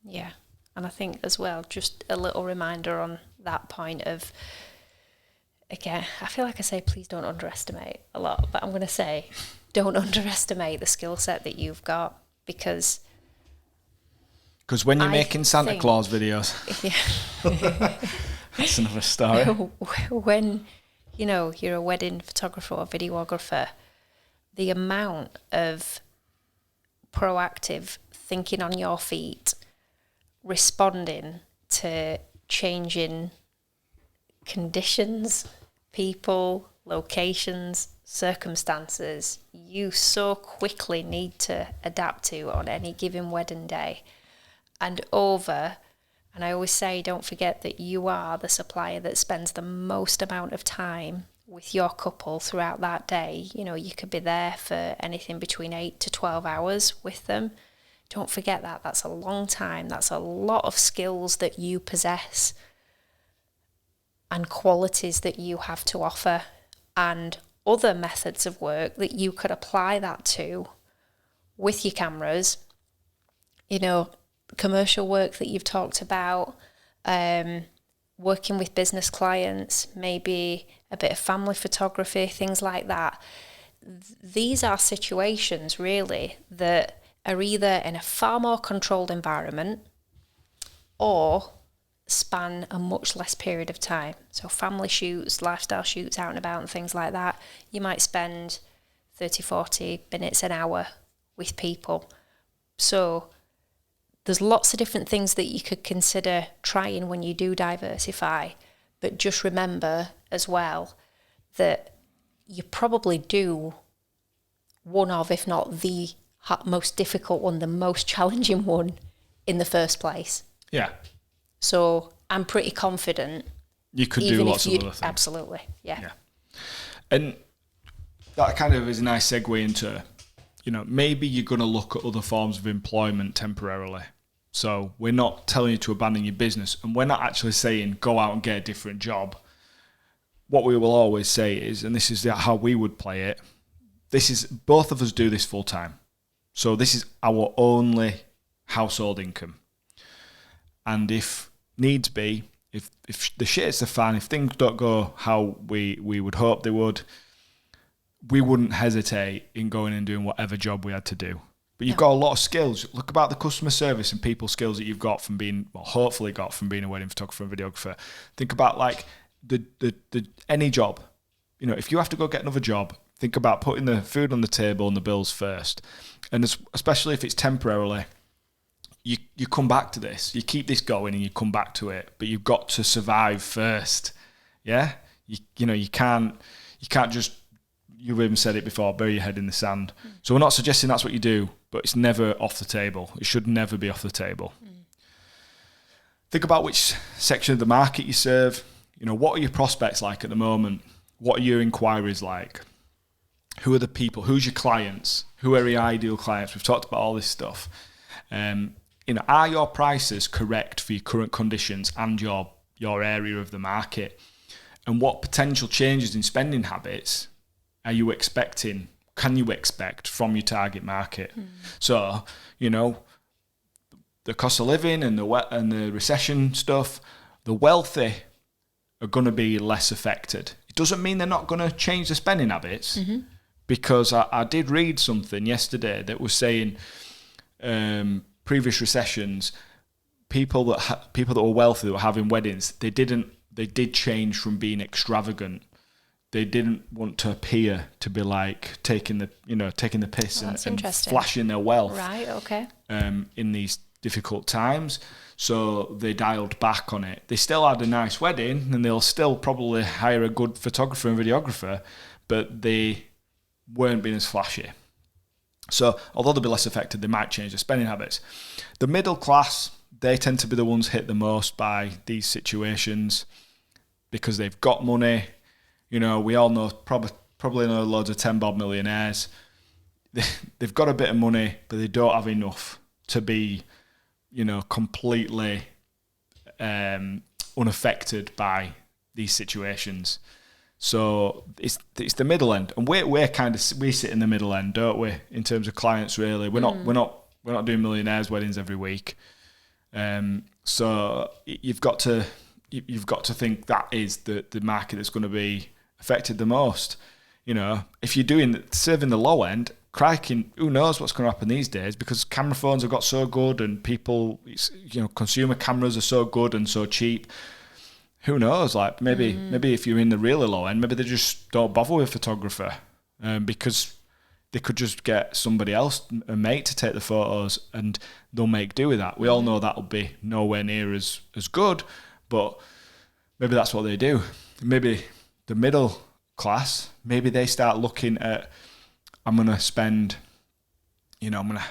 Yeah. And I think as well, just a little reminder on that point of, again, I feel like I say please don't underestimate a lot, but I'm going to say don't underestimate the skill set that you've got, because when you're making Santa Claus videos, that's another story. When, you know, you're a wedding photographer or videographer, the amount of proactive thinking on your feet, responding to changing conditions, people, locations, circumstances, you so quickly need to adapt to on any given wedding day. And I always say, don't forget that you are the supplier that spends the most amount of time with your couple throughout that day. You know, you could be there for anything between 8 to 12 hours with them. Don't forget that. That's a long time. That's a lot of skills that you possess and qualities that you have to offer, and other methods of work that you could apply that to with your cameras. You know, commercial work that you've talked about, working with business clients, maybe a bit of family photography, things like that. These are situations really that are either in a far more controlled environment or span a much less period of time. So family shoots, lifestyle shoots, out and about and things like that, you might spend 30, 40 minutes, an hour with people. So there's lots of different things that you could consider trying when you do diversify, but just remember as well that you probably do one of, if not the most difficult one, the most challenging one in the first place. Yeah. So I'm pretty confident you could do lots of other things. Absolutely, yeah. And that kind of is a nice segue into, you know, maybe you're going to look at other forms of employment temporarily. So we're not telling you to abandon your business, and we're not actually saying go out and get a different job. What we will always say is, and this is how we would play it, this is, both of us do this full time. So this is our only household income. And if needs be, if the shit's the fan, if things don't go how we would hope they would, we wouldn't hesitate in going and doing whatever job we had to do. But you've got a lot of skills. Look about the customer service and people skills that you've got from being, well, hopefully got from being a wedding photographer and videographer. Think about like the any job. You know, if you have to go get another job, think about putting the food on the table and the bills first. And especially if it's temporarily, you come back to this. You keep this going and you come back to it. But you've got to survive first. Yeah? You know, you can't just, you've even said it before, bury your head in the sand. So we're not suggesting that's what you do, but it's never off the table. It should never be off the table. Think about which section of the market you serve. You know, what are your prospects like at the moment? What are your inquiries like? Who are the people? Who's your clients? Who are your ideal clients? We've talked about all this stuff. You know, are your prices correct for your current conditions and your area of the market? And what potential changes in spending habits are you expecting? Can you expect from your target market? So, you know, the cost of living and the recession stuff, the wealthy are going to be less affected. It doesn't mean they're not going to change their spending habits, because I did read something yesterday that was saying previous recessions, people that were wealthy that were having weddings, they did change from being extravagant. They didn't want to appear to be like taking the piss and flashing their wealth. Right. Okay. In these difficult times, so they dialed back on it. They still had a nice wedding, and they'll still probably hire a good photographer and videographer, but they weren't being as flashy. So although they'll be less affected, they might change their spending habits. The middle class, they tend to be the ones hit the most by these situations because they've got money. You know, we all know, probably know loads of 10 bob millionaires. They've got a bit of money, but they don't have enough to be, you know, completely unaffected by these situations. So it's the middle end, and we sit in the middle end, don't we? In terms of clients, really, we're not doing millionaires' weddings every week. So you've got to you've got to think that is the market that's going to be affected the most. You know, if you're serving the low end, crikey, who knows what's going to happen these days, because camera phones have got so good and people, consumer cameras are so good and so cheap. Who knows? Like maybe if you're in the really low end, maybe they just don't bother with a photographer because they could just get somebody else, a mate, to take the photos, and they'll make do with that. We all know that'll be nowhere near as good, but maybe that's what they do. Maybe the middle class, maybe they start looking at, I'm going to spend, I'm going to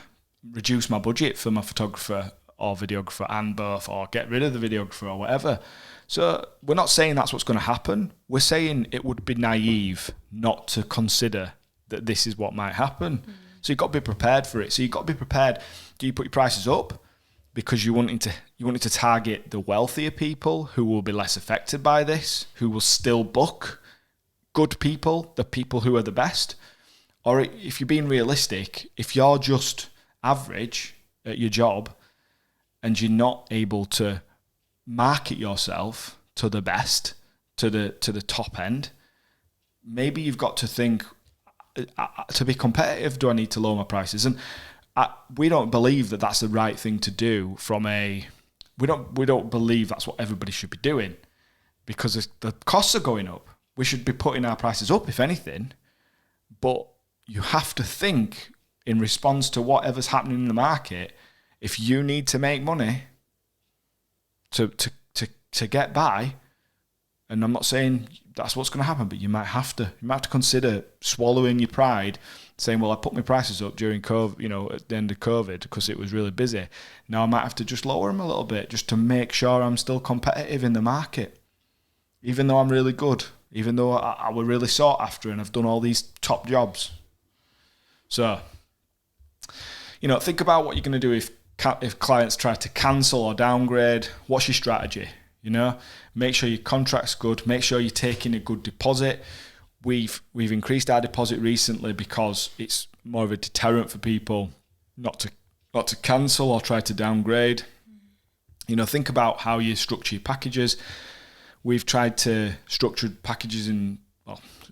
reduce my budget for my photographer or videographer and both, or get rid of the videographer or whatever. So we're not saying that's what's going to happen. We're saying it would be naive not to consider that this is what might happen. So you've got to be prepared for it. So you've got to be prepared. Do you put your prices up because you wanting to target the wealthier people who will be less affected by this, who will still book good people, the people who are the best? Or if you're being realistic, if you're just average at your job and you're not able to market yourself to the best, to the top end, maybe you've got to think, to be competitive, do I need to lower my prices? And we don't believe that that's the right thing to do. We don't believe that's what everybody should be doing, because the costs are going up. We should be putting our prices up, if anything. But you have to think in response to whatever's happening in the market. If you need to make money to get by, and I'm not saying that's what's going to happen, but you might have to consider swallowing your pride, saying, well, I put my prices up during COVID, at the end of COVID, because it was really busy. Now I might have to just lower them a little bit just to make sure I'm still competitive in the market, even though I'm really good, even though I were really sought after and I've done all these top jobs. So, think about what you're going to do if clients try to cancel or downgrade. What's your strategy? Make sure your contract's good. Make sure you're taking a good deposit. We've increased our deposit recently because it's more of a deterrent for people not to cancel or try to downgrade. Think about how you structure your packages. We've tried to structure packages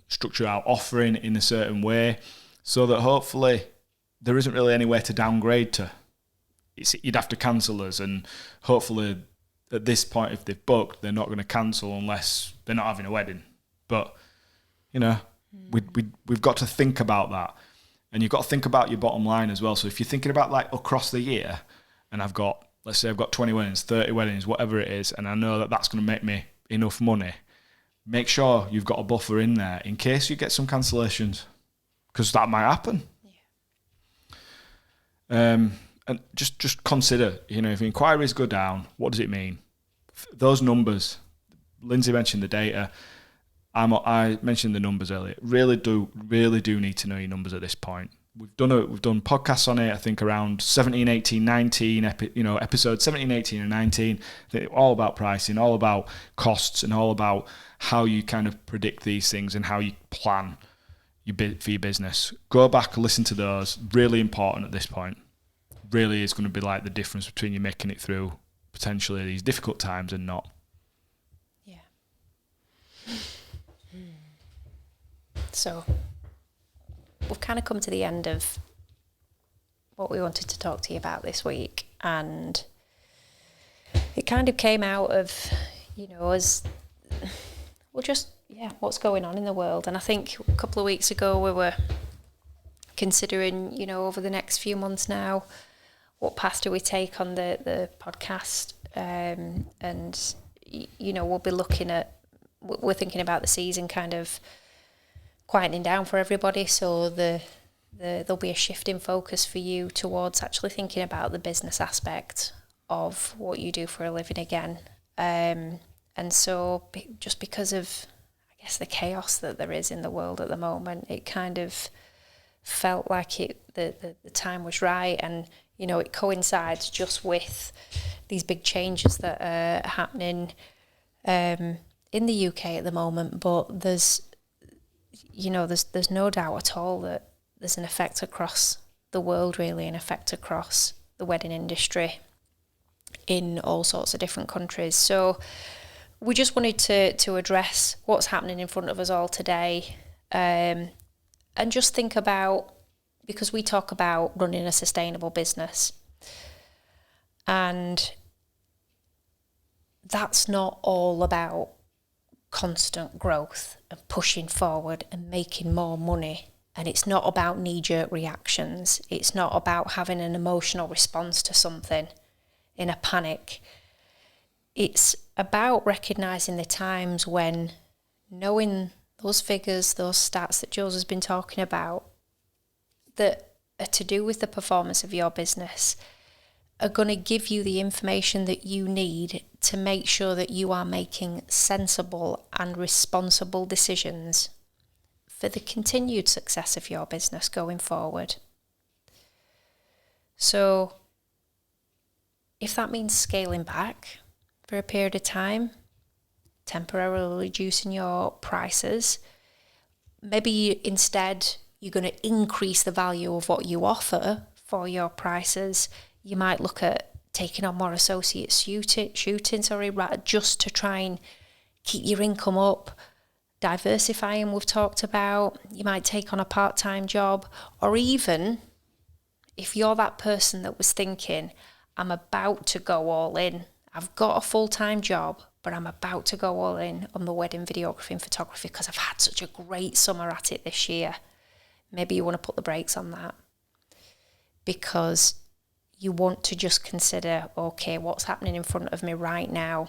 structure our offering in a certain way so that hopefully there isn't really anywhere to downgrade to. You'd have to cancel us, and hopefully at this point, if they've booked, they're not going to cancel unless they're not having a wedding. But, we've got to think about that. And you've got to think about your bottom line as well. So if you're thinking about like across the year, and let's say I've got 20 weddings, 30 weddings, whatever it is, and I know that that's going to make me enough money, make sure you've got a buffer in there in case you get some cancellations, because that might happen. Yeah. And just consider, if inquiries go down, what does it mean? Those numbers, Lindsay mentioned the data. I mentioned the numbers earlier. Really do need to know your numbers at this point. We've done podcasts on it, I think around 17, 18, 19, episodes 17, 18 and 19. All about pricing, all about costs, and all about how you kind of predict these things and how you plan for your business. Go back and listen to those. Really important at this point. Really is going to be like the difference between you making it through potentially these difficult times and not. Yeah. So we've kind of come to the end of what we wanted to talk to you about this week, and it kind of came out of, as well, just what's going on in the world. And I think a couple of weeks ago we were considering, over the next few months now, what path do we take on the podcast? And, we'll be we're thinking about the season kind of quietening down for everybody. So there'll be a shift in focus for you towards actually thinking about the business aspect of what you do for a living again. And so just because of, I guess, the chaos that there is in the world at the moment, it kind of felt like the time was right. And, it coincides just with these big changes that are happening in the UK at the moment. But there's no doubt at all that there's an effect across the world, really, an effect across the wedding industry in all sorts of different countries. So we just wanted to address what's happening in front of us all today, and just think about, because we talk about running a sustainable business, and that's not all about constant growth and pushing forward and making more money. And it's not about knee-jerk reactions. It's not about having an emotional response to something in a panic. It's about recognising the times when knowing those figures, those stats that Jules has been talking about, that are to do with the performance of your business, are going to give you the information that you need to make sure that you are making sensible and responsible decisions for the continued success of your business going forward. So if that means scaling back for a period of time, temporarily reducing your prices, maybe instead you're going to increase the value of what you offer for your prices. You might look at taking on more associate shooting, just to try and keep your income up. Diversifying, we've talked about. You might take on a part-time job, or even if you're that person that was thinking, I'm about to go all in. I've got a full-time job, but I'm about to go all in on the wedding videography and photography because I've had such a great summer at it this year. Maybe you want to put the brakes on that, because you want to just consider, okay, what's happening in front of me right now?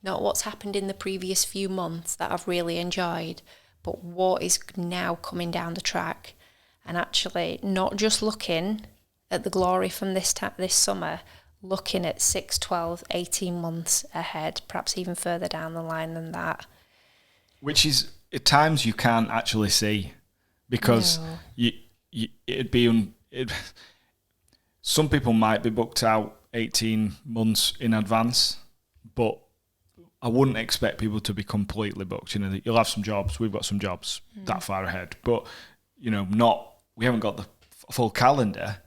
Not what's happened in the previous few months that I've really enjoyed, but what is now coming down the track. And actually not just looking at the glory from this summer, looking at 6, 12, 18 months ahead, perhaps even further down the line than that. Which is, at times you can't actually see, because some people might be booked out 18 months in advance, but I wouldn't expect people to be completely booked. You know, you'll have some jobs. We've got some jobs that far ahead, but we haven't got the full calendar.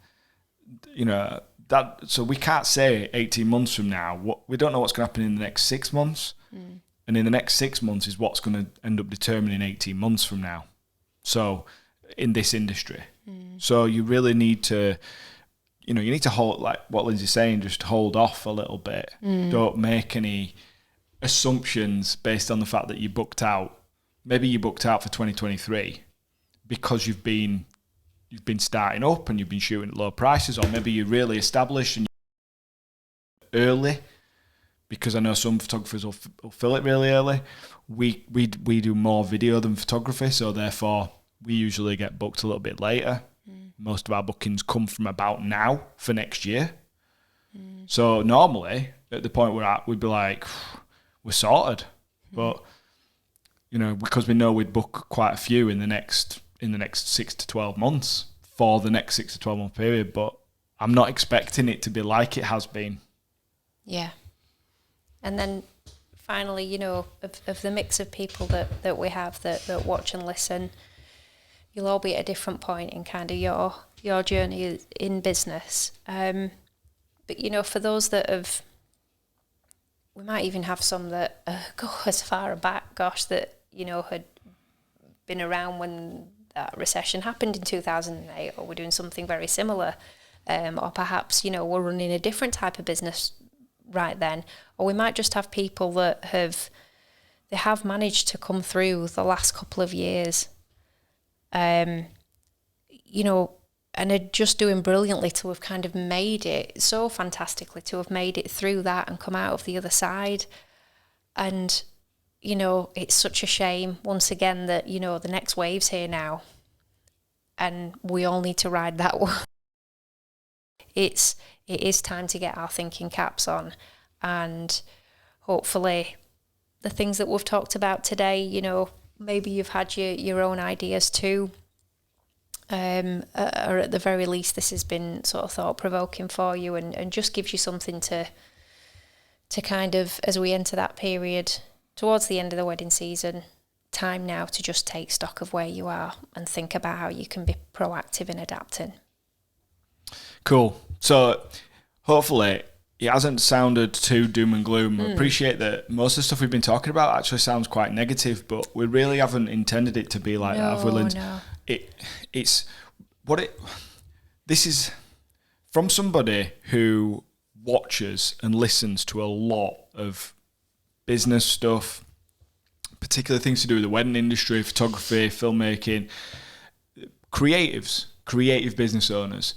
You know that, so we can't say 18 months from now. We don't know what's going to happen in the next 6 months, and in the next 6 months is what's going to end up determining 18 months from now. So in this industry, so you really need to. You need to hold, like what Lindsay's saying, just hold off a little bit. Don't make any assumptions based on the fact that you booked out. Maybe you booked out for 2023 because you've been starting up and you've been shooting at low prices, or maybe you're really established and early, because I know some photographers will fill it really early. We do more video than photography, so therefore we usually get booked a little bit later. Most of our bookings come from about now for next year. So normally, at the point we're at, we'd be like, we're sorted. But, because we know we'd book quite a few in the next 6 to 12 months for the next 6 to 12 month period. But I'm not expecting it to be like it has been. Yeah. And then finally, of the mix of people that we have that watch and listen, you'll all be at a different point in kind of your journey in business. But, for those that have, we might even have some that go as far back, that, had been around when that recession happened in 2008, or we're doing something very similar. Or perhaps, we're running a different type of business right then. Or we might just have people that have managed to come through the last couple of years, and are just doing brilliantly to have kind of made it so fantastically, to have made it through that and come out of the other side. And, it's such a shame once again that, the next wave's here now and we all need to ride that one. It is time to get our thinking caps on, and hopefully the things that we've talked about today, maybe you've had your own ideas too. Or at the very least, this has been sort of thought-provoking for you, and just gives you something to kind of, as we enter that period towards the end of the wedding season, time now to just take stock of where you are and think about how you can be proactive in adapting. Cool. So hopefully it hasn't sounded too doom and gloom. I appreciate that most of the stuff we've been talking about actually sounds quite negative, but we really haven't intended it to be like that. Have we, Lindsay? No. This is from somebody who watches and listens to a lot of business stuff, particularly things to do with the wedding industry, photography, filmmaking, creative business owners.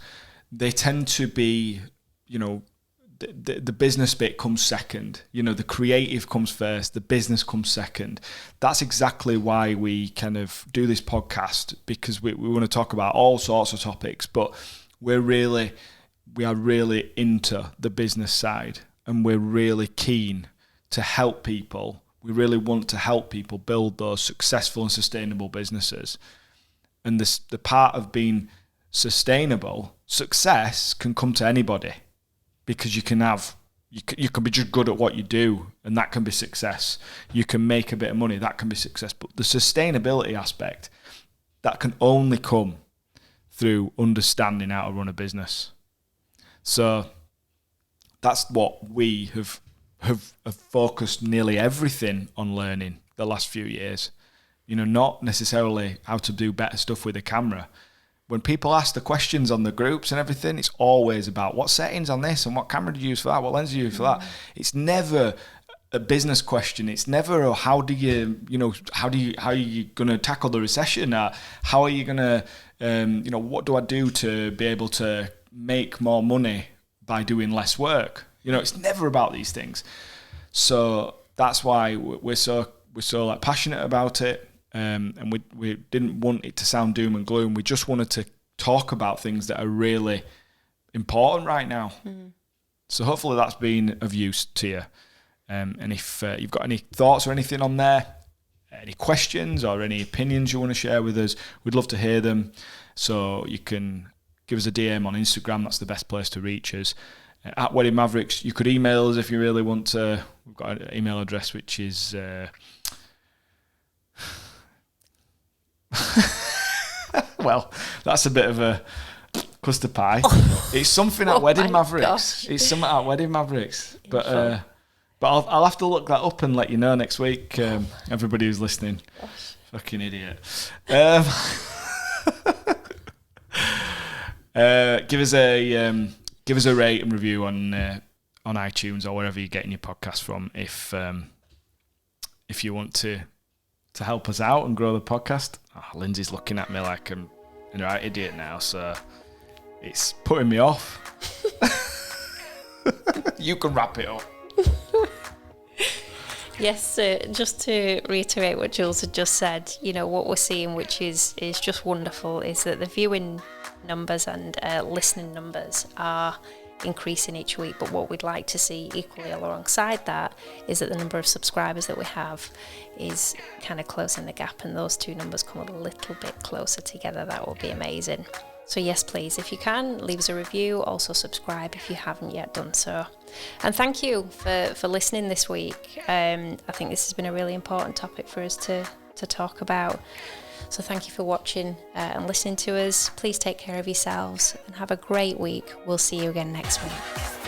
They tend to be, the business bit comes second. The creative comes first, the business comes second. That's exactly why we kind of do this podcast, because we want to talk about all sorts of topics, but we are really into the business side, and we're really keen to help people. We really want to help people build those successful and sustainable businesses. And the part of being sustainable, success can come to anybody, because you can be just good at what you do, and that can be success. You can make a bit of money, that can be success. But the sustainability aspect, that can only come through understanding how to run a business. So that's what we have focused nearly everything on learning the last few years. Not necessarily how to do better stuff with a camera. When people ask the questions on the groups and everything, it's always about what settings on this and what camera do you use for that, what lens do you use for that. It's never a business question. It's never how are you going to tackle the recession? How are you going to, what do I do to be able to make more money by doing less work? It's never about these things. So that's why we're so passionate about it. And we didn't want it to sound doom and gloom. We just wanted to talk about things that are really important right now. So hopefully that's been of use to you. And if you've got any thoughts or anything on there, any questions or any opinions you want to share with us, we'd love to hear them. So you can give us a DM on Instagram. That's the best place to reach us. At Wedding Mavericks. You could email us if you really want to. We've got an email address which is... well, that's a bit of a cluster pie. It's something at Wedding Mavericks. Gosh. It's something at Wedding Mavericks. But I'll have to look that up and let you know next week. Everybody who's listening. Gosh. Fucking idiot. Give us a rate and review on iTunes or wherever you're getting your podcast from. If you want to help us out and grow the podcast. Lindsay's looking at me like I'm an right idiot now, so it's putting me off. You can wrap it up. Yes, just to reiterate what Jules had just said, what we're seeing, which is just wonderful, is that the viewing numbers and listening numbers are increasing each week, but what we'd like to see equally alongside that is that the number of subscribers that we have is kind of closing the gap, and those two numbers come a little bit closer together. That would be amazing. So yes, please, if you can, leave us a review, also subscribe if you haven't yet done so. And thank you for listening this week. I think this has been a really important topic for us to talk about. So thank you for watching and listening to us. Please take care of yourselves and have a great week. We'll see you again next week.